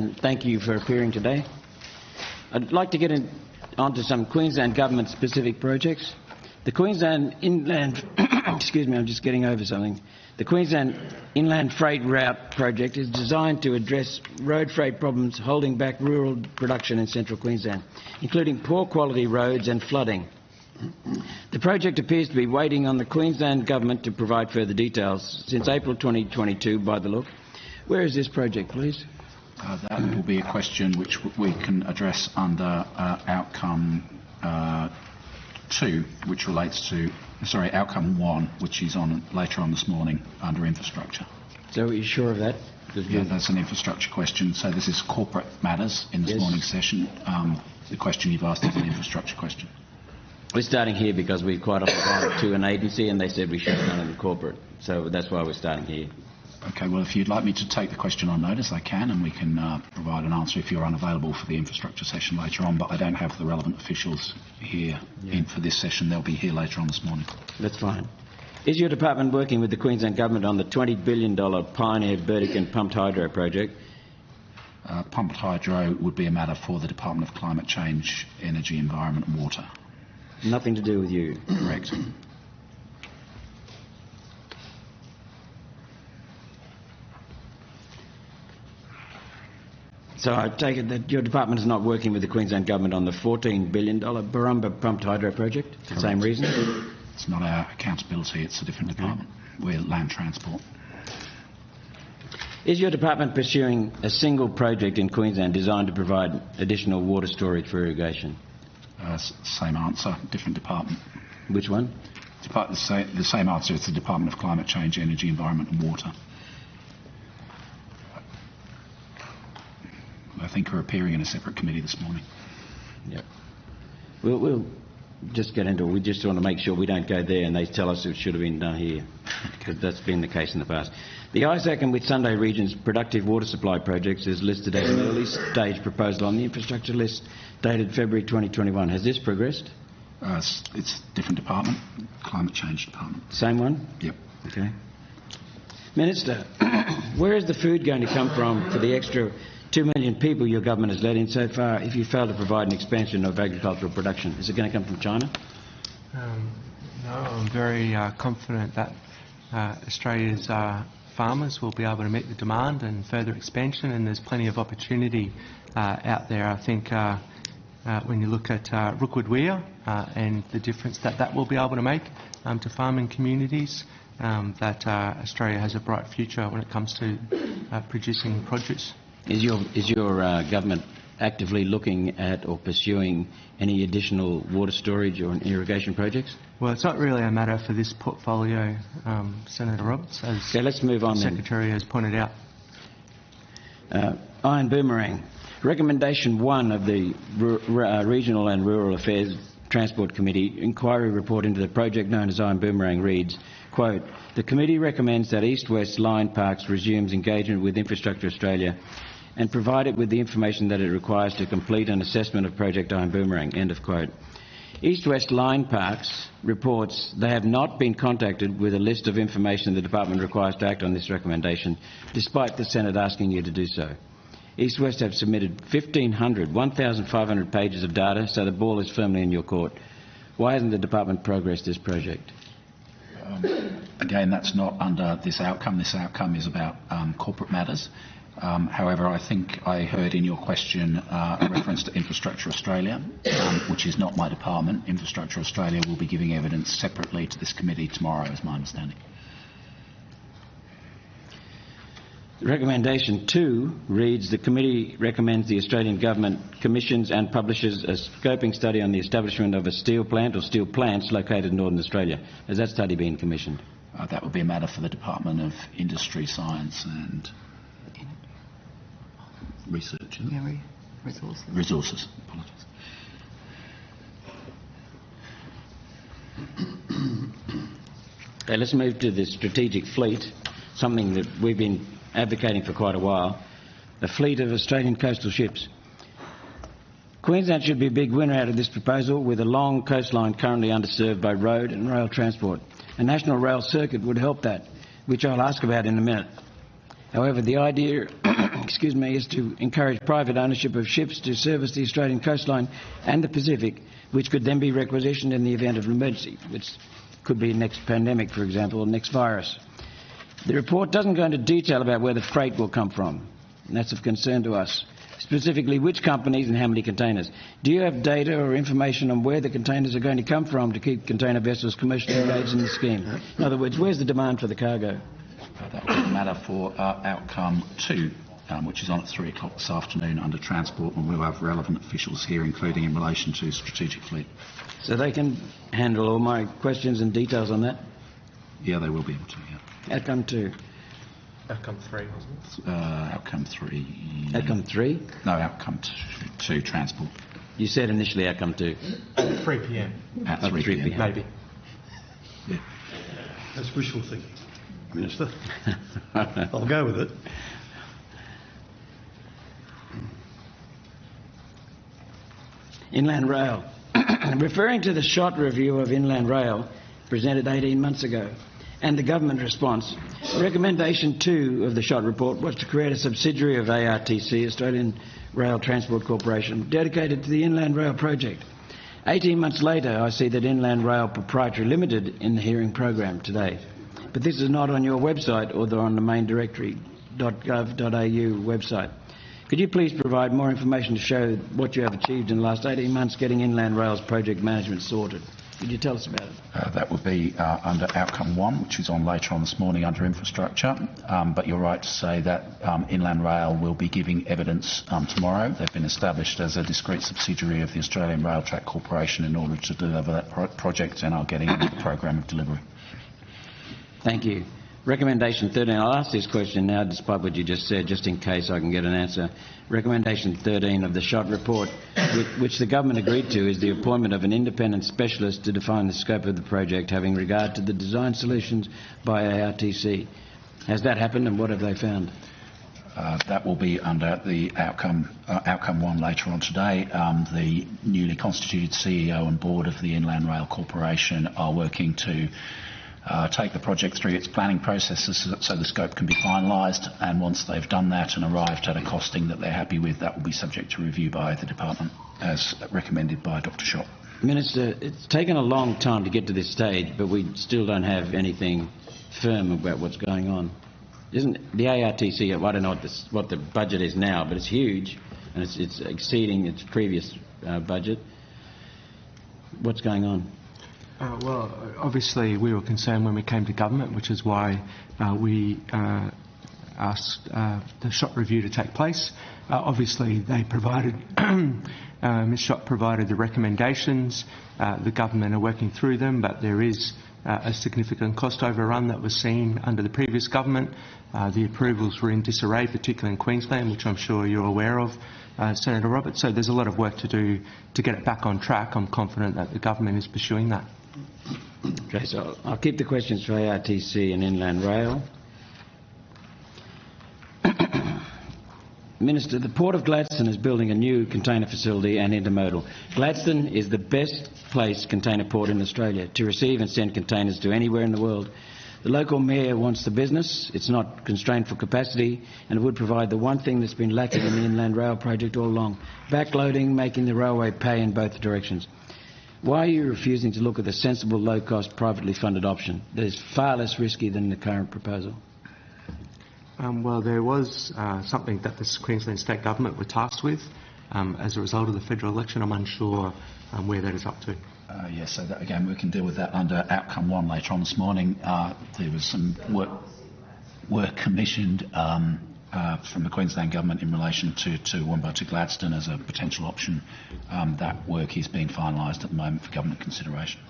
and thank you for appearing today. I'd like to get onto some Queensland government specific projects. The Queensland Inland excuse me, I'm just getting over something. The Queensland Inland Freight Route project is designed to address road freight problems holding back rural production in central Queensland, including poor quality roads and flooding. The project appears to be waiting on the Queensland Government to provide further details since April 2022 by the look. Where is this project, please? That will be a question which we can address under outcome 2, which relates to, outcome 1, which is on later on this morning under infrastructure. So are you sure of that? Yeah, that's an infrastructure question. So this is corporate matters in this morning's session. The question you've asked is an infrastructure question. We're starting here because we quite often go to an agency and they said we should have done it in corporate. So that's why we're starting here. Okay, well, if you'd like me to take the question on notice, I can, and we can provide an answer if you're unavailable for the infrastructure session later on, but I don't have the relevant officials here for this session. They'll be here later on this morning. That's fine. Is your department working with the Queensland Government on the $20 billion Pioneer Burdekin pumped hydro project? Pumped hydro would be a matter for the Department of Climate Change, Energy, Environment and Water. Nothing to do with you? Correct. So I take it that your department is not working with the Queensland Government on the $14 billion Barumba pumped hydro project for the same reason? It's not our accountability, it's a different department. We're land transport. Is your department pursuing a single project in Queensland designed to provide additional water storage for irrigation? Same answer, different department. Which one? The same answer, it's the Department of Climate Change, Energy, Environment and Water. I think we're appearing in a separate committee this morning. Yep. We'll just get into it. We just want to make sure we don't go there and they tell us it should have been done here, because that's been the case in the past. The Isaac and Whitsunday region's productive water supply projects is listed as an early stage proposal on the infrastructure list dated February 2021. Has this progressed? It's a different department, Climate Change Department. Same one? Yep. Okay. Minister, where is the food going to come from for the extra 2 million people your government has let in so far if you fail to provide an expansion of agricultural production? Is it going to come from China? No, I'm very confident that Australia's farmers will be able to meet the demand and further expansion, and there's plenty of opportunity out there. I think when you look at Rookwood Weir and the difference that will be able to make to farming communities, that Australia has a bright future when it comes to producing produce. Is your government actively looking at or pursuing any additional water storage or irrigation projects? Well, it's not really a matter for this portfolio, Senator Roberts, as okay, let's move on the Secretary has pointed out. Iron Boomerang. Recommendation 1 of the Regional and Rural Affairs Transport Committee inquiry report into the project known as Iron Boomerang reads, quote, "The committee recommends that East-West Line Parks resumes engagement with Infrastructure Australia and provide it with the information that it requires to complete an assessment of Project Iron Boomerang." End of quote. East-West Line Parks reports they have not been contacted with a list of information the department requires to act on this recommendation, despite the Senate asking you to do so. East-West have submitted 1,500 pages of data, so the ball is firmly in your court. Why hasn't the department progressed this project? Again, that's not under this outcome. This outcome is about corporate matters. However, I think I heard in your question a reference to Infrastructure Australia, which is not my department. Infrastructure Australia will be giving evidence separately to this committee tomorrow, is my understanding. Recommendation 2 reads, the committee recommends the Australian Government commissions and publishes a scoping study on the establishment of a steel plant or steel plants located in Northern Australia. Has that study been commissioned? That would be a matter for the Department of Industry, Science and Research. Resources. Resources. Apologies. Okay, let's move to the strategic fleet, something that we've been advocating for quite a while, a fleet of Australian coastal ships. Queensland should be a big winner out of this proposal, with a long coastline currently underserved by road and rail transport. A national rail circuit would help that, which I'll ask about in a minute. However, the idea excuse me, is to encourage private ownership of ships to service the Australian coastline and the Pacific, which could then be requisitioned in the event of an emergency, which could be next pandemic, for example, or next virus. The report doesn't go into detail about where the freight will come from, and that's of concern to us. Specifically, which companies and how many containers. Do you have data or information on where the containers are going to come from to keep container vessels commercially engaged in the scheme? In other words, where's the demand for the cargo? That will be a matter for outcome 2, which is on at 3 o'clock this afternoon under Transport, and we'll have relevant officials here, including in relation to Strategic Fleet. So they can handle all my questions and details on that? Yeah, they will be able to, yeah. Outcome 2. Outcome 3, wasn't it? Outcome 3... Outcome 3? No, outcome 2, Transport. You said initially outcome 2. At 3 p.m. At 3 p.m. Maybe. Yeah. That's wishful thinking, Minister. I'll go with it. Inland Rail. Referring to the SHOT review of Inland Rail presented 18 months ago and the government response, recommendation 2 of the SHOT report was to create a subsidiary of ARTC, Australian Rail Transport Corporation, dedicated to the Inland Rail project. 18 months later, I see that Inland Rail Proprietary Limited in the hearing program today. But this is not on your website or on the main directory.gov.au website. Could you please provide more information to show what you have achieved in the last 18 months getting Inland Rail's project management sorted? Could you tell us about it? That would be under outcome 1, which is on later on this morning under infrastructure. But you're right to say that Inland Rail will be giving evidence tomorrow. They've been established as a discrete subsidiary of the Australian Rail Track Corporation in order to deliver that project, and are getting into the program of delivery. Thank you. Recommendation 13. I'll ask this question now, despite what you just said, just in case I can get an answer. Recommendation 13 of the SHOT report, which the government agreed to, is the appointment of an independent specialist to define the scope of the project, having regard to the design solutions by ARTC. Has that happened, and what have they found? That will be under the outcome 1 later on today. The newly constituted CEO and board of the Inland Rail Corporation are working to take the project through its planning processes so the scope can be finalised, and once they've done that and arrived at a costing that they're happy with, that will be subject to review by the department as recommended by Dr Schott. Minister, it's taken a long time to get to this stage, but we still don't have anything firm about what's going on. Isn't the ARTC, I don't know what the budget is now, but it's huge and it's exceeding its previous budget. What's going on? Well, obviously we were concerned when we came to government, which is why we asked the SHOT review to take place. Obviously they provided, Ms SHOT provided the recommendations. The government are working through them, but there is a significant cost overrun that was seen under the previous government. The approvals were in disarray, particularly in Queensland, which I'm sure you're aware of, Senator Roberts. So there's a lot of work to do to get it back on track. I'm confident that the government is pursuing that. Okay, so I'll keep the questions for ARTC and Inland Rail. Minister, the Port of Gladstone is building a new container facility and intermodal. Gladstone is the best placed container port in Australia to receive and send containers to anywhere in the world. The local mayor wants the business. It's not constrained for capacity, and it would provide the one thing that's been lacking in the Inland Rail project all along: backloading, making the railway pay in both directions. Why are you refusing to look at the sensible, low-cost, privately funded option that is far less risky than the current proposal? Well, there was something that the Queensland State Government were tasked with as a result of the federal election. I'm unsure where that is up to. Yes, so that, again, we can deal with that under outcome 1 later on this morning. There was some work commissioned from the Queensland Government in relation to Toowoomba to Gladstone as a potential option. That work is being finalised at the moment for government consideration.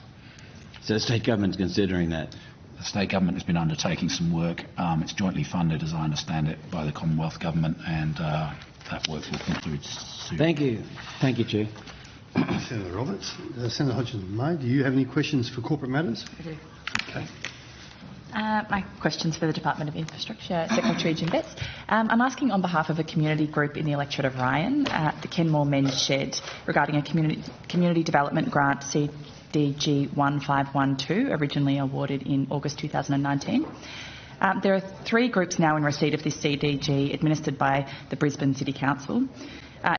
So the state government's considering that? The state government has been undertaking some work. It's jointly funded, as I understand it, by the Commonwealth Government, and that work will conclude soon. Thank you. Thank you, Chair. Senator Roberts. Senator Hodgson-May, do you have any questions for corporate matters? I do. Okay. My question's for the Department of Infrastructure, Secretary Jim Betts. I'm asking on behalf of a community group in the electorate of Ryan, the Kenmore Men's Shed, regarding a community development grant CDG 1512, originally awarded in August 2019. There are 3 groups now in receipt of this CDG administered by the Brisbane City Council.